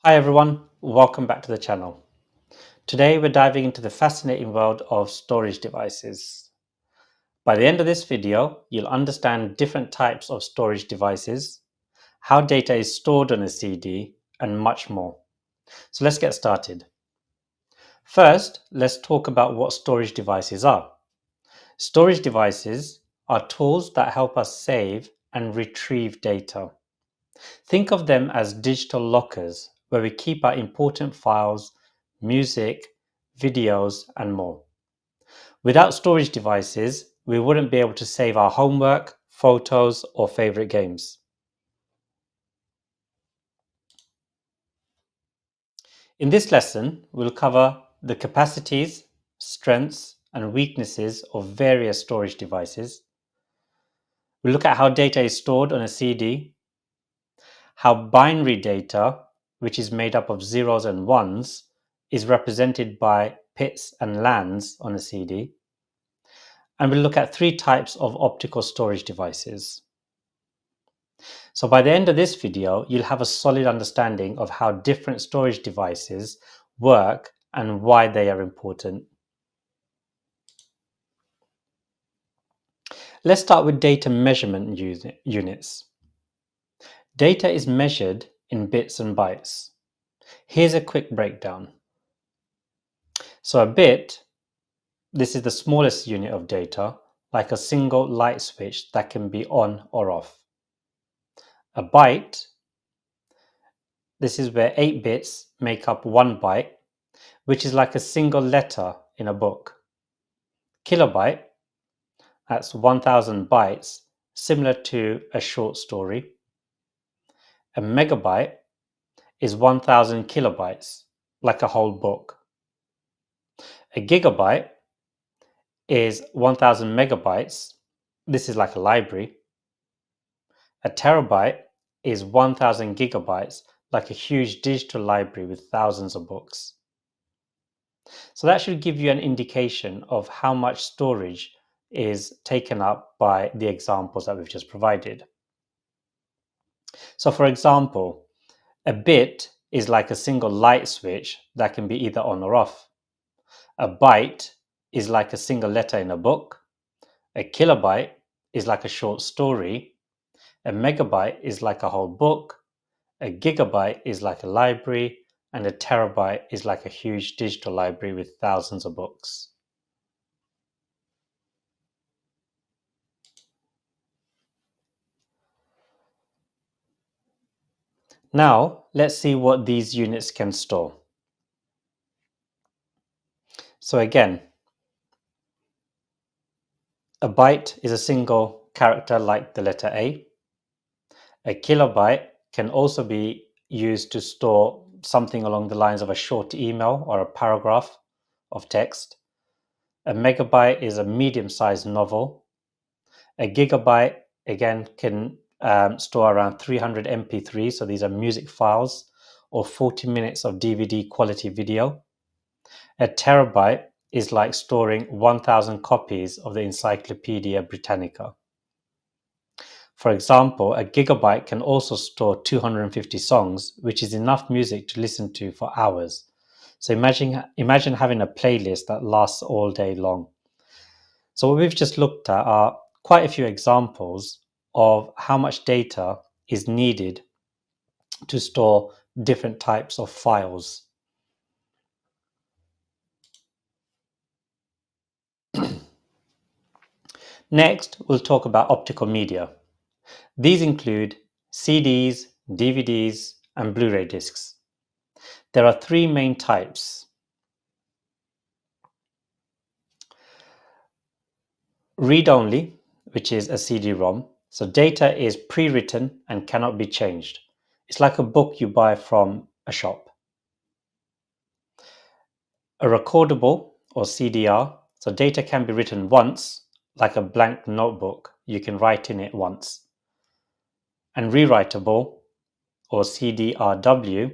Hi everyone, welcome back to the channel. Today we're diving into the fascinating world of storage devices. By the end of this video, you'll understand different types of storage devices, how data is stored on a CD, and much more. So let's get started. First, let's talk about what storage devices are. Storage devices are tools that help us save and retrieve data. Think of them as digital lockers where we keep our important files, music, videos, and more. Without storage devices, we wouldn't be able to save our homework, photos, or favorite games. In this lesson, we'll cover the capacities, strengths, and weaknesses of various storage devices. We'll look at how data is stored on a CD, how binary data, which is made up of zeros and ones, is represented by pits and lands on a CD. And we'll look at three types of optical storage devices. So by the end of this video, you'll have a solid understanding of how different storage devices work and why they are important. Let's start with data measurement units. Data is measured in bits and bytes. Here's a quick breakdown. So a bit, this is the smallest unit of data, like a single light switch that can be on or off. A byte, this is where 8 bits make up 1 byte, which is like a single letter in a book. Kilobyte, that's 1000 bytes, similar to a short story. A megabyte is 1000 kilobytes, like a whole book. A gigabyte is 1000 megabytes. This is like a library. A terabyte is 1000 gigabytes, like a huge digital library with thousands of books. So that should give you an indication of how much storage is taken up by the examples that we've just provided. So for example, a bit is like a single light switch that can be either on or off. A byte is like a single letter in a book. A kilobyte is like a short story. A megabyte is like a whole book. A gigabyte is like a library. And a terabyte is like a huge digital library with thousands of books. Now, let's see what these units can store. So again, a byte is a single character like the letter A. A kilobyte can also be used to store something along the lines of a short email or a paragraph of text. A megabyte is a medium-sized novel. A gigabyte, again, can store around 300 MP3, so these are music files, or 40 minutes of DVD quality video. A terabyte is like storing 1000 copies of the Encyclopedia Britannica. For example, a gigabyte can also store 250 songs, which is enough music to listen to for hours. So imagine having a playlist that lasts all day long. So what we've just looked at are quite a few examples of how much data is needed to store different types of files. Next, we'll talk about optical media. These include CDs, DVDs, and Blu-ray discs. There are three main types. Read-only, which is a CD-ROM. So data is pre-written and cannot be changed. It's like a book you buy from a shop. A recordable or CDR. So data can be written once, like a blank notebook. You can write in it once. And rewritable or CDRW.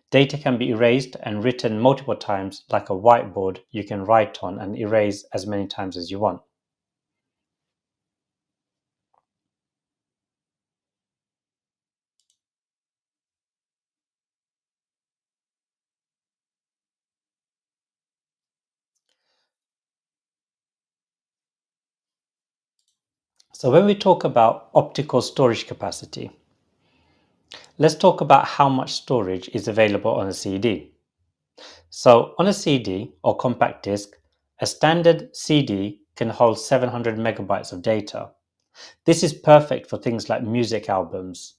Data can be erased and written multiple times, like a whiteboard you can write on and erase as many times as you want. So when we talk about optical storage capacity, let's talk about how much storage is available on a CD. So on a CD or compact disc, a standard CD can hold 700 megabytes of data. This is perfect for things like music albums.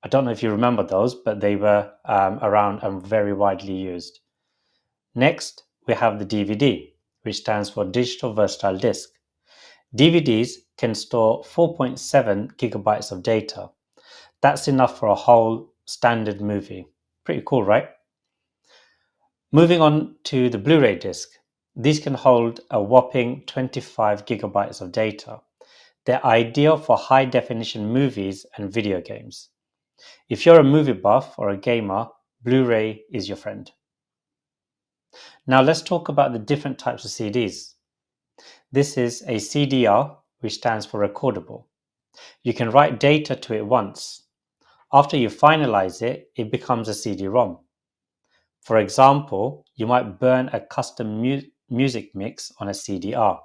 I don't know if you remember those, but they were around and very widely used. Next, we have the DVD, which stands for Digital Versatile Disc. DVDs can store 4.7 gigabytes of data. That's enough for a whole standard movie. Pretty cool, right? Moving on to the Blu-ray disc. These can hold a whopping 25 gigabytes of data. They're ideal for high definition movies and video games. If you're a movie buff or a gamer, Blu-ray is your friend. Now let's talk about the different types of CDs. This is a CDR, which stands for recordable. You can write data to it once. After you finalize it, it becomes a CD-ROM. For example, you might burn a custom music mix on a CDR.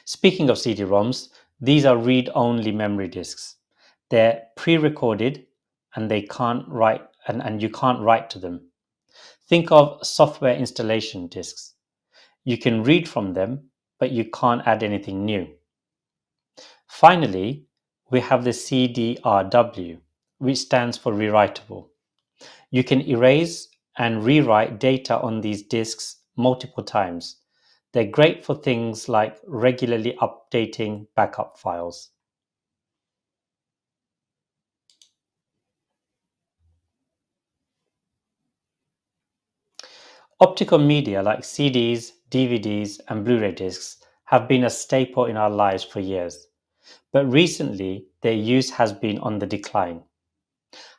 Speaking of CD-ROMs, these are read-only memory disks. They're pre-recorded and they can't write and you can't write to them. Think of software installation disks. You can read from them, but you can't add anything new. Finally, we have the CDRW, which stands for rewritable. You can erase and rewrite data on these disks multiple times. They're great for things like regularly updating backup files. Optical media like CDs, DVDs, and Blu-ray discs have been a staple in our lives for years, but recently their use has been on the decline.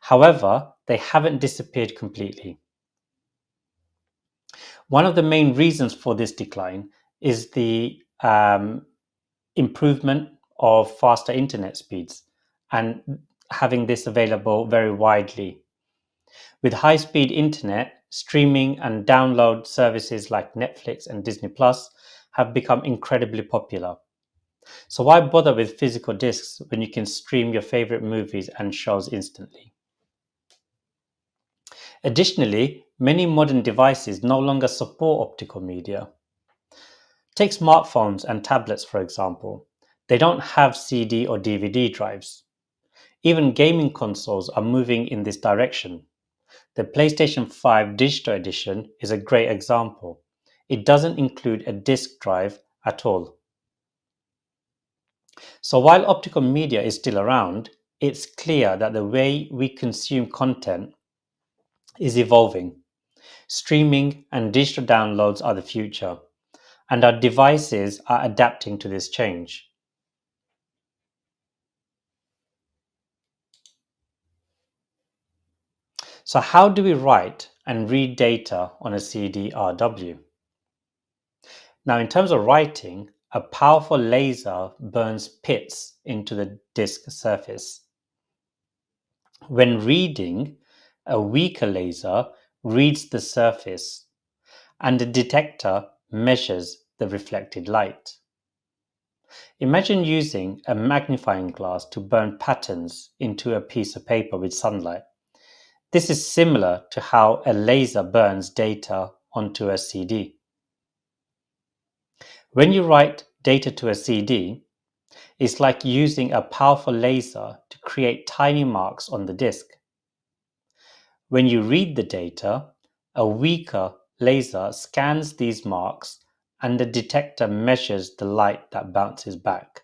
However, they haven't disappeared completely. One of the main reasons for this decline is the improvement of faster internet speeds and having this available very widely. With high speed internet, streaming and download services like Netflix and Disney Plus have become incredibly popular. So, why bother with physical discs when you can stream your favorite movies and shows instantly? Additionally, many modern devices no longer support optical media. Take smartphones and tablets, for example. They don't have CD or DVD drives. Even gaming consoles are moving in this direction. The PlayStation 5 Digital Edition is a great example. It doesn't include a disk drive at all. So while optical media is still around, it's clear that the way we consume content is evolving. Streaming and digital downloads are the future, and our devices are adapting to this change. So, how do we write and read data on a CDRW? Now, in terms of writing, a powerful laser burns pits into the disk surface. When reading, a weaker laser reads the surface, and the detector measures the reflected light. Imagine using a magnifying glass to burn patterns into a piece of paper with sunlight. This is similar to how a laser burns data onto a CD. When you write data to a CD, it's like using a powerful laser to create tiny marks on the disk. When you read the data, a weaker laser scans these marks and the detector measures the light that bounces back.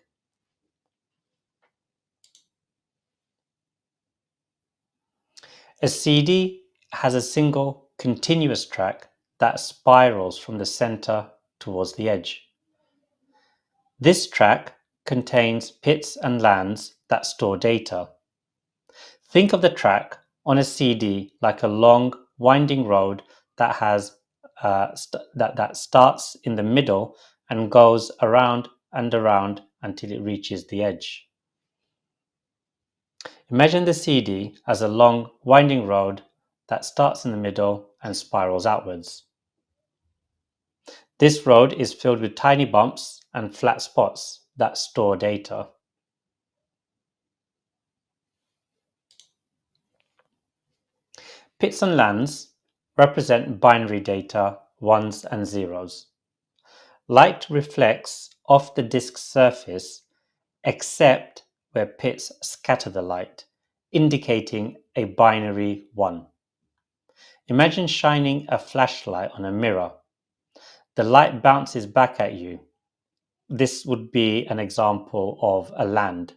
A CD has a single continuous track that spirals from the center towards the edge. This track contains pits and lands that store data. Think of the track on a CD like a long, winding road that that starts in the middle and goes around and around until it reaches the edge. Imagine the CD as a long, winding road that starts in the middle and spirals outwards. This road is filled with tiny bumps and flat spots. that store data. Pits and lands represent binary data, ones and zeros. Light reflects off the disk's surface except where pits scatter the light, indicating a binary 1. Imagine shining a flashlight on a mirror. The light bounces back at you. This would be an example of a land.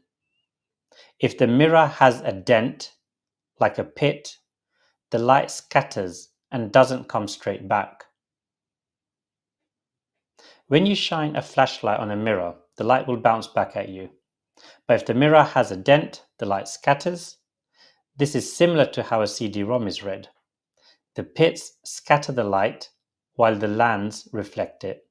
If the mirror has a dent, like a pit, the light scatters and doesn't come straight back. When you shine a flashlight on a mirror, the light will bounce back at you. But if the mirror has a dent, the light scatters. This is similar to how a CD-ROM is read. The pits scatter the light while the lands reflect it.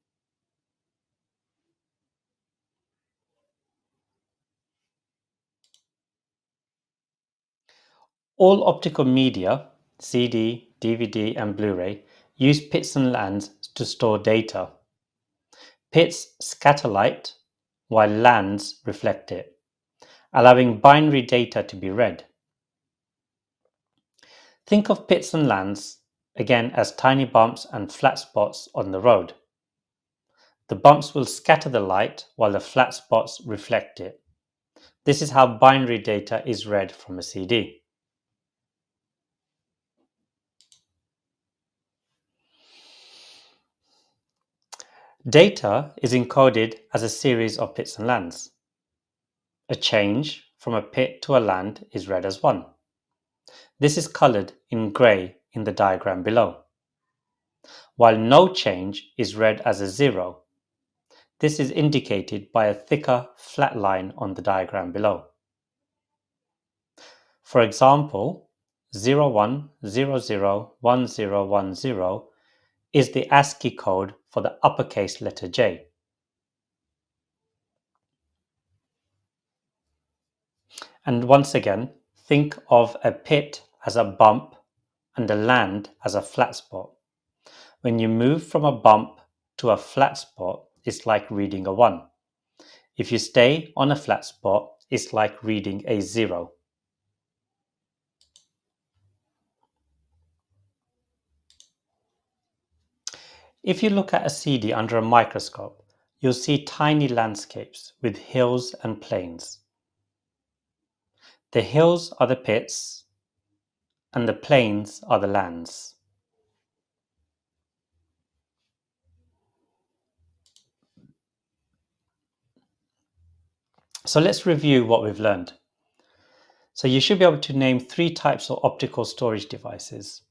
All optical media, CD, DVD, and Blu-ray, use pits and lands to store data. Pits scatter light while lands reflect it, allowing binary data to be read. Think of pits and lands again as tiny bumps and flat spots on the road. The bumps will scatter the light while the flat spots reflect it. This is how binary data is read from a CD. Data is encoded as a series of pits and lands. A change from a pit to a land is read as 1. This is colored in grey in the diagram below, while no change is read as a 0. This is indicated by a thicker flat line on the diagram below. For example, 01001010 is the ASCII code for the uppercase letter J. And once again, think of a pit as a bump and a land as a flat spot. When you move from a bump to a flat spot, it's like reading a 1. If you stay on a flat spot, it's like reading a 0. If you look at a CD under a microscope, you'll see tiny landscapes with hills and plains. The hills are the pits and the plains are the lands. So let's review what we've learned. So you should be able to name 3 types of optical storage devices.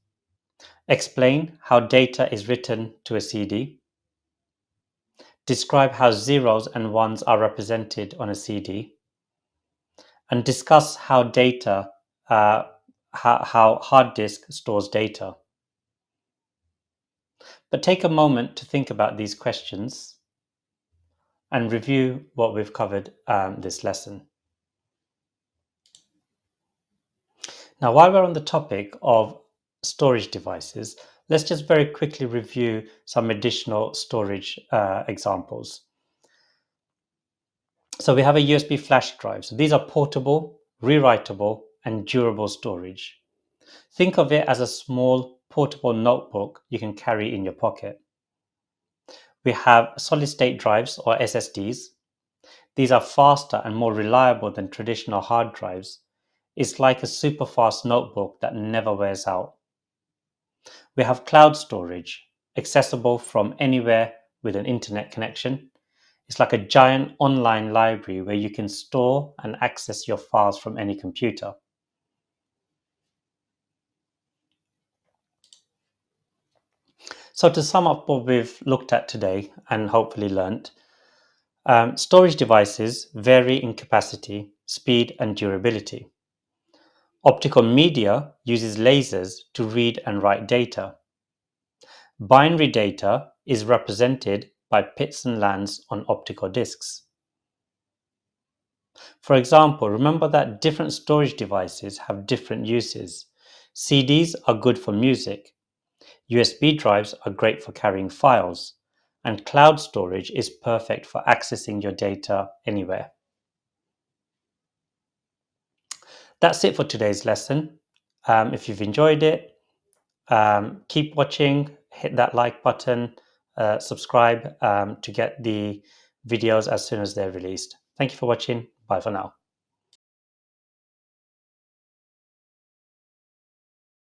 Explain how data is written to a CD. Describe how zeros and ones are represented on a CD. And discuss how how hard disk stores data. But take a moment to think about these questions and review what we've covered this lesson. Now, while we're on the topic of storage devices, let's just very quickly review some additional storage examples. So we have a USB flash drive. So these are portable, rewritable, and durable storage. Think of it as a small portable notebook you can carry in your pocket. We have solid state drives or SSDs. These are faster and more reliable than traditional hard drives. It's like a super fast notebook that never wears out. We have cloud storage, accessible from anywhere with an internet connection. It's like a giant online library where you can store and access your files from any computer. So to sum up what we've looked at today and hopefully learnt, storage devices vary in capacity, speed, and durability. Optical media uses lasers to read and write data. Binary data is represented by pits and lands on optical disks. For example, remember that different storage devices have different uses. CDs are good for music. USB drives are great for carrying files. and cloud storage is perfect for accessing your data anywhere. That's it for today's lesson. If you've enjoyed it, keep watching, hit that like button, subscribe to get the videos as soon as they're released. Thank you for watching. Bye for now.